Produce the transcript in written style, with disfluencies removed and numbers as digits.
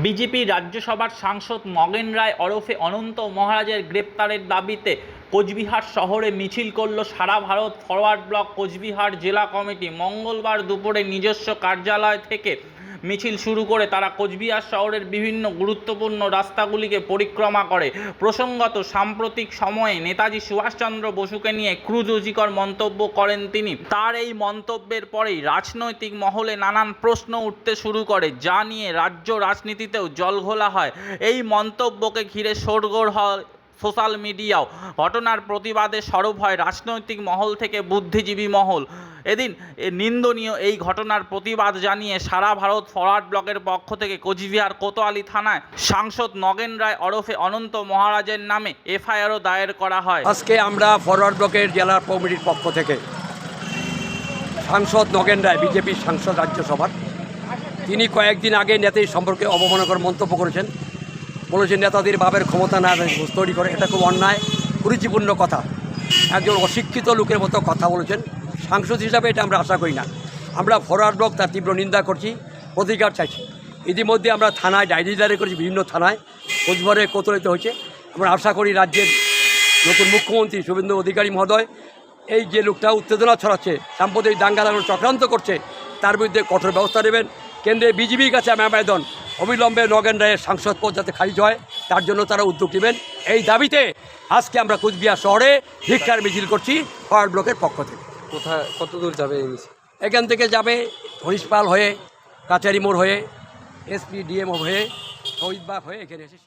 BJP রাজ্যসভার সাংসদ নগেন রায় ওরফে অনন্ত মহারাজের গ্রেপ্তারের দাবিতে কোচবিহার শহরে মিছিল করল সারা ভারত ফরওয়ার্ড ব্লক কোচবিহার জেলা কমিটি। মঙ্গলবার দুপুরে নিজস্ব কার্যালয় থেকে মিছিল শুরু করে তারা কোচবিহার শহরের বিভিন্ন গুরুত্বপূর্ণ রাস্তাগুলিকে পরিক্রমা করে। প্রসঙ্গত, সাম্প্রতিক সময়ে নেতাজি সুভাষচন্দ্র বসুকে নিয়ে কুরুচিকর মন্তব্য করেন তিনি। তার এই মন্তব্যের পরেই রাজনৈতিক মহলে নানান প্রশ্ন উঠতে শুরু করে, যা নিয়ে রাজ্য রাজনীতিতেও জলঘোলা হয়। এই মন্তব্যকে ঘিরে শোরগোল হয় সোশ্যাল মিডিয়াও। ঘটনার প্রতিবাদে সরব হয় রাজনৈতিক মহল থেকে বুদ্ধিজীবী মহল। এদিন নিন্দনীয় এই ঘটনার প্রতিবাদ জানিয়ে সারা ভারত ফরওয়ার্ড ব্লকের পক্ষ থেকে কোচবিহার কোতোয়ালি থানায় সাংসদ নগেন রায় ওরফে অনন্ত মহারাজের নামে এফআইআরও দায়ের করা হয়। আজকে আমরা ফরওয়ার্ড ব্লকের জেলা কমিটির পক্ষ থেকে সাংসদ নগেন রায়, বিজেপির সাংসদ রাজ্যসভার, তিনি কয়েকদিন আগে নেতাদের সম্পর্কে অবমাননাকর মন্তব্য করেছেন। বলেছেন নেতাদের বাপের ক্ষমতা না তৈরি করে, এটা খুব অন্যায়, কুরুচিপূর্ণ কথা। একজন অশিক্ষিত লোকের মতো কথা বলেছেন। সাংসদ হিসাবে এটা আমরা আশা করি না। আমরা ফরওয়ার্ড ব্লক তার তীব্র নিন্দা করছি, প্রতিকার চাইছি। ইতিমধ্যে আমরা থানায় ডায়েরি দায়ের করেছি, বিভিন্ন থানায় কোচবিহারে কোতোয়ালিতে হয়েছে। আমরা আশা করি রাজ্যের নতুন মুখ্যমন্ত্রী শুভেন্দু অধিকারী মহোদয় এই যে লোকটা উত্তেজনা ছড়াচ্ছে, সাম্প্রদায়িক দাঙ্গা লাগানোর চক্রান্ত করছে, তার বিরুদ্ধে কঠোর ব্যবস্থা নেবেন। কেন্দ্রে বিজেপির কাছে আমি আবেদন, অবিলম্বে নগেন রায়ের সাংসদ পদ যাতে খারিজ হয়, তার জন্য তারা উদ্যোগ নেবেন। এই দাবিতে আজকে আমরা কোচবিহার শহরে ভিক্ষার মিছিল করছি ফরওয়ার্ড ব্লকের পক্ষ থেকে। কোথায়, কত দূর যাবে এই মিছিল? এখান থেকে যাবে হরিশপাল হয়ে, কাচারি মোড় হয়ে, এসপি ডিএম হয়ে, শহীদবাগ হয়ে এখানে এসে